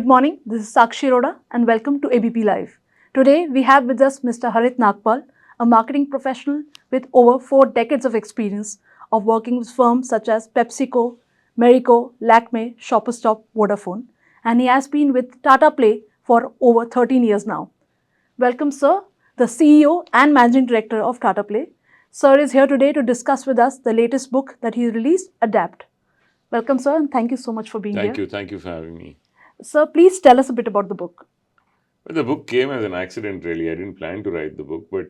morning, this is Sakshi Roda and welcome to ABP Live. Today we have with us Mr. Harit Nagpal, a marketing professional with over 4 decades of experience of working with firms such as PepsiCo, Marico, Lakme, Shoppers Stop, Vodafone, and he has been with Tata Play for over 13 years now. Welcome, sir, the CEO and Managing Director of Tata Play. Sir is here today to discuss with us the latest book that he released, Adapt. Welcome, sir, and thank you so much for being here. Thank you for having me. Sir, please tell us a bit about the book. Well, the book came as an accident, really. I didn't plan to write the book, but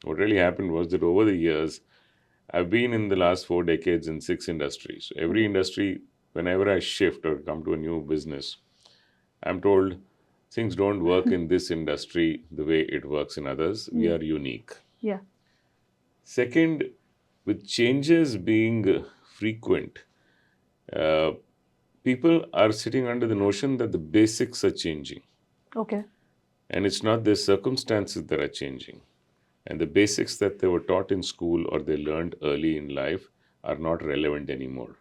what really happened was that over the years, I've been in the last 4 decades in 6 industries. Every industry, whenever I shift or come to a new business, I'm told things don't work in this industry the way it works in others. We are unique. Yeah. Second, with changes being frequent, people are sitting under the notion that the basics are changing. Okay. And it's not their circumstances that are changing. And the basics that they were taught in school or they learned early in life are not relevant anymore.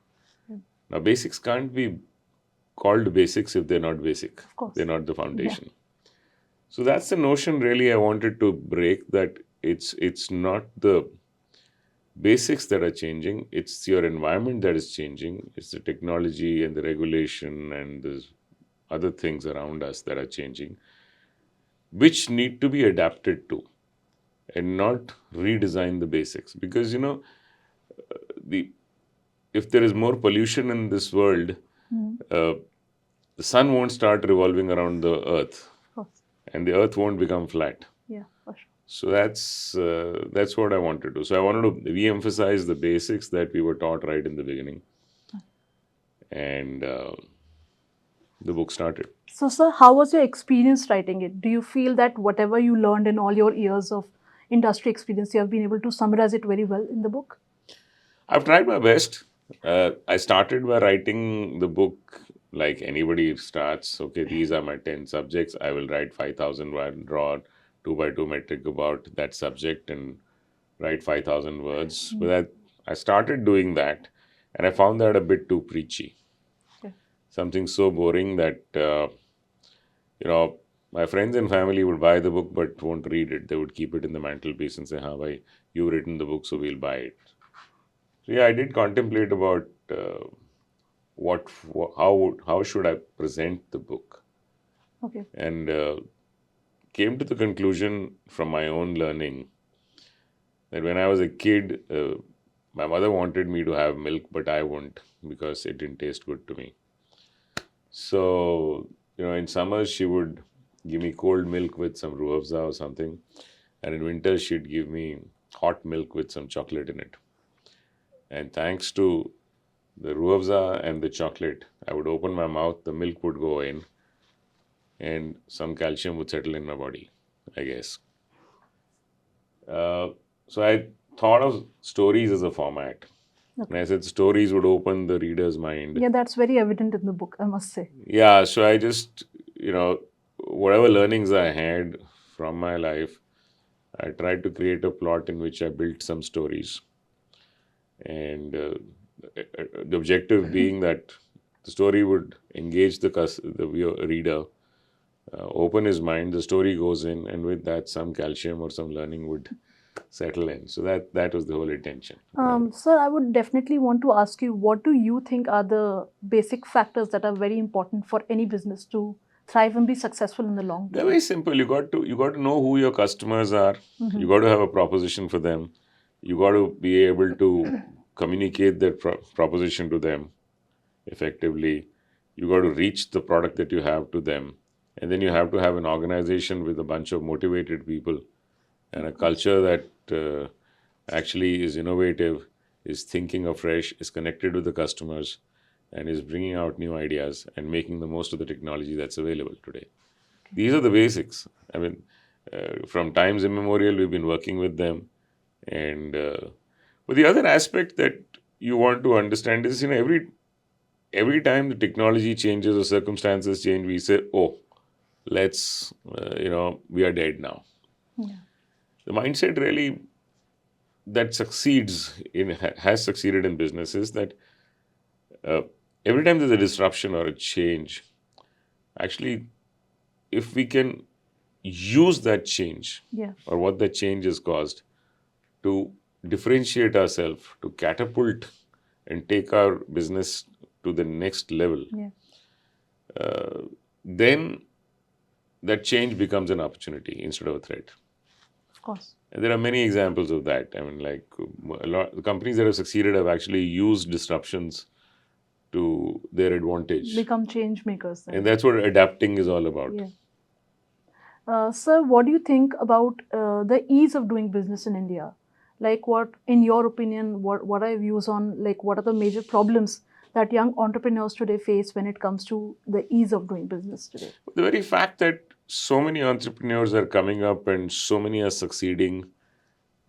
Now, basics can't be called basics if they're not basic. Of course. They're not the foundation. So that's the notion really I wanted to break, that it's not the basics that are changing, it's your environment that is changing. It's the technology and the regulation and the other things around us that are changing, which need to be adapted to and not redesign the basics. Because, if there is more pollution in this world, the sun won't start revolving around the earth, and the earth won't become flat. Yeah, for sure. So that's what I wanted to do. So I wanted to re-emphasize the basics that we were taught right in the beginning, and the book started. So, sir, how was your experience writing it? Do you feel that whatever you learned in all your years of industry experience, you have been able to summarize it very well in the book? I've tried my best. I started by writing the book like anybody starts. Okay, these are my 10 subjects. I will write 5,000 word, draw 2 by 2 metric about that subject and write 5,000 words. But I started doing that, and I found that a bit too preachy. Something so boring that, my friends and family would buy the book but won't read it. They would keep it in the mantelpiece and say, "Ha, bhai, you've written the book, so we'll buy it." So yeah, I did contemplate about how should I present the book. Okay. And came to the conclusion from my own learning that when I was a kid, my mother wanted me to have milk, but I wouldn't because it didn't taste good to me. So, in summers she would give me cold milk with some ruah afza or something, and in winter she'd give me hot milk with some chocolate in it. And thanks to the ruah afza and the chocolate, I would open my mouth, the milk would go in, and some calcium would settle in my body, I guess. So I thought of stories as a format. And I said stories would open the reader's mind. Yeah, that's very evident in the book, I must say. Yeah, so I just, whatever learnings I had from my life, I tried to create a plot in which I built some stories. And the objective being that the story would engage the reader, open his mind, the story goes in, and with that some calcium or some learning would settle in. So that was the whole intention. Sir, I would definitely want to ask you, what do you think are the basic factors that are very important for any business to thrive and be successful in the long term? They're very simple. You got to know who your customers are. You got to have a proposition for them. You got to be able to communicate that proposition to them effectively. You got to reach the product that you have to them. And then you have to have an organization with a bunch of motivated people and a culture that actually is innovative, is thinking afresh, is connected with the customers, and is bringing out new ideas and making the most of the technology that's available today. These are the basics. I mean, from times immemorial, we've been working with them. And but the other aspect that you want to understand is, every time the technology changes or circumstances change, we say, "Oh, let's, we are dead now." Yeah. The mindset really that has succeeded in business is that every time there's a disruption or a change, actually, if we can use that change Yeah. or what that change has caused to differentiate ourselves, to catapult and take our business to the next level, Yeah. Then that change becomes an opportunity instead of a threat. Of course. And there are many examples of that. I mean, like a lot the companies that have succeeded have actually used disruptions to their advantage. Become change makers then. And that's what adapting is all about. Yeah. Sir, what do you think about the ease of doing business in India? Like, what, in your opinion, what are your views on, like, what are the major problems that young entrepreneurs today face when it comes to the ease of doing business today? The very fact that so many entrepreneurs are coming up and so many are succeeding,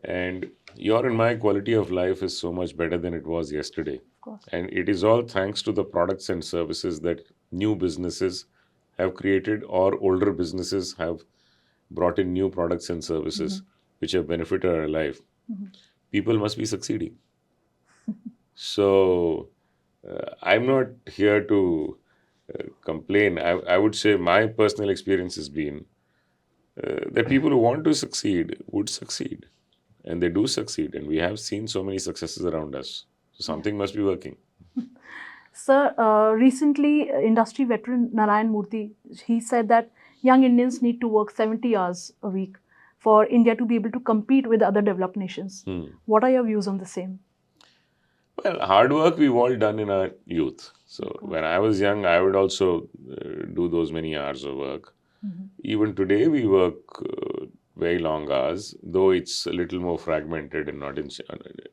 and your and my quality of life is so much better than it was yesterday. Of course. And it is all thanks to the products and services that new businesses have created or older businesses have brought in new products and services which have benefited our life. People must be succeeding. So I'm not here to complain. I would say my personal experience has been that people who want to succeed would succeed. And they do succeed. And we have seen so many successes around us. So something must be working. Sir, recently, industry veteran Narayan Murthy, he said that young Indians need to work 70 hours a week for India to be able to compete with other developed nations. What are your views on the same? Well, hard work we've all done in our youth. So when I was young, I would also do those many hours of work. Even today, we work very long hours, though it's a little more fragmented and not in.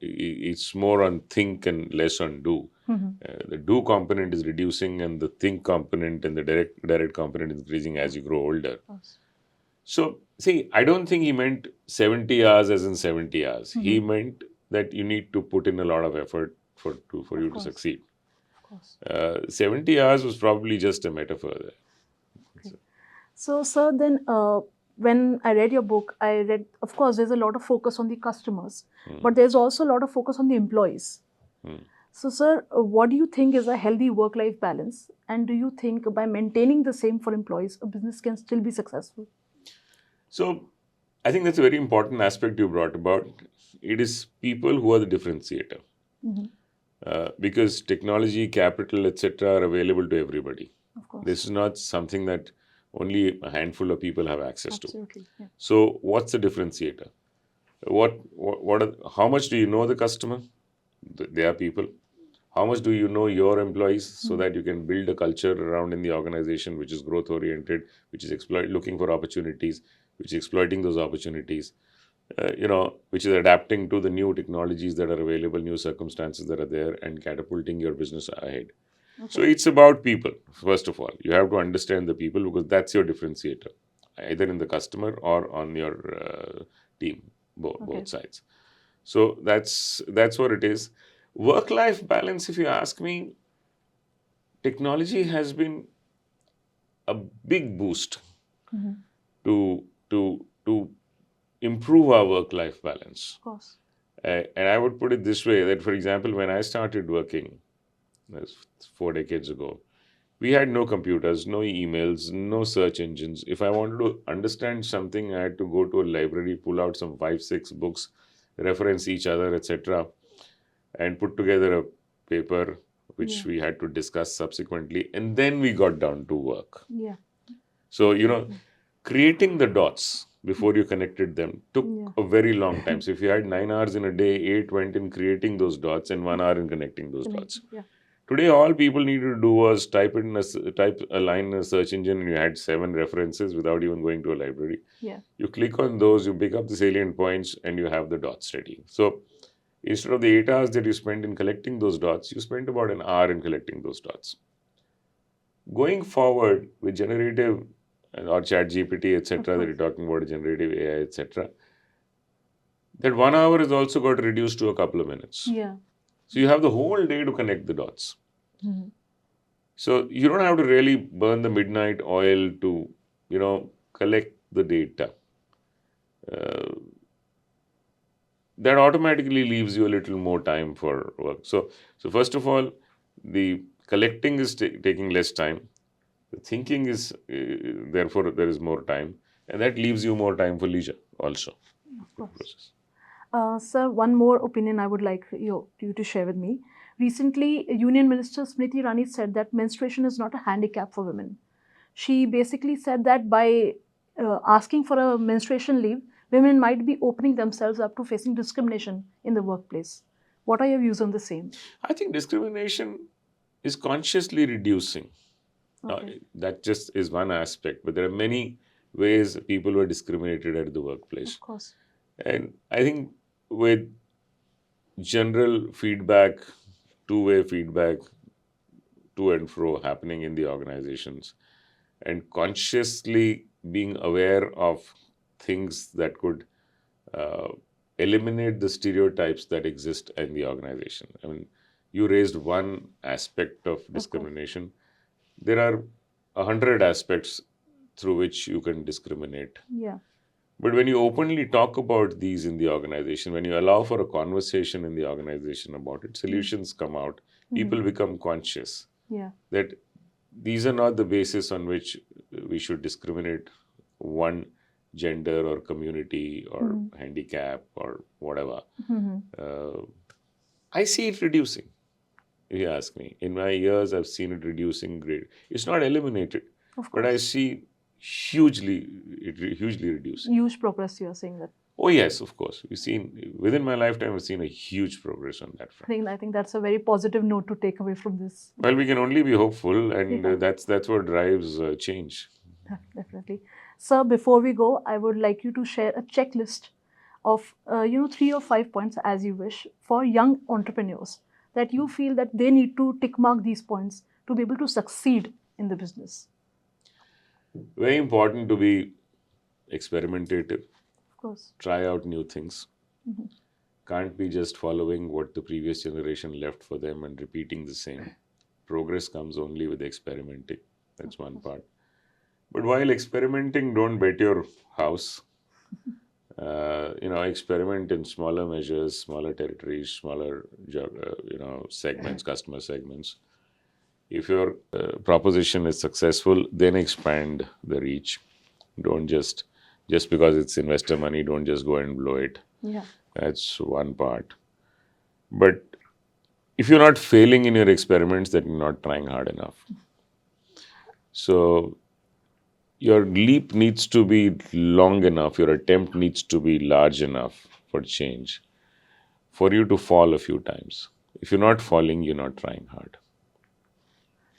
It's more on think and less on do. The do component is reducing, and the think component and the direct component is increasing as you grow older. So, see, I don't think he meant 70 hours as in 70 hours. He meant that you need to put in a lot of effort for you to succeed. Of course. 70 hours was probably just a metaphor there. Okay. So, sir, then when I read your book, I read, of course, there's a lot of focus on the customers, but there's also a lot of focus on the employees. So, sir, what do you think is a healthy work-life balance? And do you think by maintaining the same for employees, a business can still be successful? So, I think that's a very important aspect you brought about. It is people who are the differentiator. Because technology, capital, etc., are available to everybody. Of course. This is not something that only a handful of people have access Absolutely. to. Yeah. So, what's the differentiator? How much do you know the customer? They are people. How much do you know your employees so that you can build a culture around in the organization which is growth oriented, which is looking for opportunities, which is exploiting those opportunities, which is adapting to the new technologies that are available, new circumstances that are there, and catapulting your business ahead. Okay. So it's about people, first of all. You have to understand the people because that's your differentiator, either in the customer or on your team, both sides. So that's what it is. Work-life balance, if you ask me, technology has been a big boost to improve our work-life balance. Of course. And I would put it this way, that for example, when I started working, that's 4 decades ago, we had no computers, no emails, no search engines. If I wanted to understand something, I had to go to a library, pull out some 5-6 books, reference each other, etc., and put together a paper which we had to discuss subsequently, and then we got down to work. Yeah. So, creating the dots before you connected them took a very long time. So if you had 9 hours in a day, 8 went in creating those dots and 1 hour in connecting those dots. Yeah. Today, all people needed to do was type a line in a search engine, and you had 7 references without even going to a library. Yeah. You click on those, you pick up the salient points, and you have the dots ready. So instead of the 8 hours that you spend in collecting those dots, you spend about an hour in collecting those dots. Going forward with generative or chat GPT, etc., that you're talking about, generative AI, etc., that 1 hour is also got reduced to a couple of minutes. Yeah. So you have the whole day to connect the dots. So you don't have to really burn the midnight oil to, collect the data. That automatically leaves you a little more time for work. So first of all, the collecting is taking less time. The thinking is, therefore, there is more time, and that leaves you more time for leisure also. Of course. Sir, one more opinion I would like you to share with me. Recently, Union Minister Smriti Irani said that menstruation is not a handicap for women. She basically said that by asking for a menstruation leave, women might be opening themselves up to facing discrimination in the workplace. What are your views on the same? I think discrimination is consciously reducing. Okay. That just is one aspect, but there are many ways people were discriminated at the workplace. Of course. And I think with general feedback, two-way feedback, to and fro happening in the organizations, and consciously being aware of things that could eliminate the stereotypes that exist in the organization. I mean, you raised one aspect of discrimination. There are 100 aspects through which you can discriminate. Yeah. But when you openly talk about these in the organization, when you allow for a conversation in the organization about it, solutions come out. People become conscious that these are not the basis on which we should discriminate one gender or community or handicap or whatever. I see it reducing, if you ask me. In my years, I've seen it reducing great. It's not eliminated, but I see hugely reducing. Huge progress, you are saying that. Oh yes, of course. We've seen, within my lifetime, I've seen a huge progress on that front. I think that's a very positive note to take away from this. Well, we can only be hopeful, and that's what drives change. Definitely. Sir, before we go, I would like you to share a checklist of 3 or 5 points, as you wish, for young entrepreneurs that you feel that they need to tick mark these points to be able to succeed in the business. Very important to be experimentative. Of course. Try out new things. Can't be just following what the previous generation left for them and repeating the same. Progress comes only with experimenting. That's one part. But while experimenting, don't bet your house. Experiment in smaller measures, smaller territories, smaller segments, customer segments. If your proposition is successful, then expand the reach. Don't just because it's investor money, don't just go and blow it. Yeah. That's one part. But if you're not failing in your experiments, then you're not trying hard enough. So your leap needs to be long enough, your attempt needs to be large enough for change, for you to fall a few times. If you're not falling, you're not trying hard.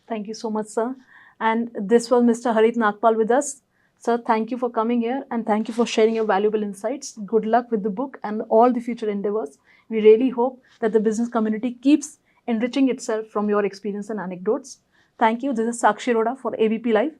Thank you so much, sir. And this was Mr. Harit Nagpal with us. Sir, thank you for coming here and thank you for sharing your valuable insights. Good luck with the book and all the future endeavors. We really hope that the business community keeps enriching itself from your experience and anecdotes. Thank you. This is Sakshi Roda for ABP Live.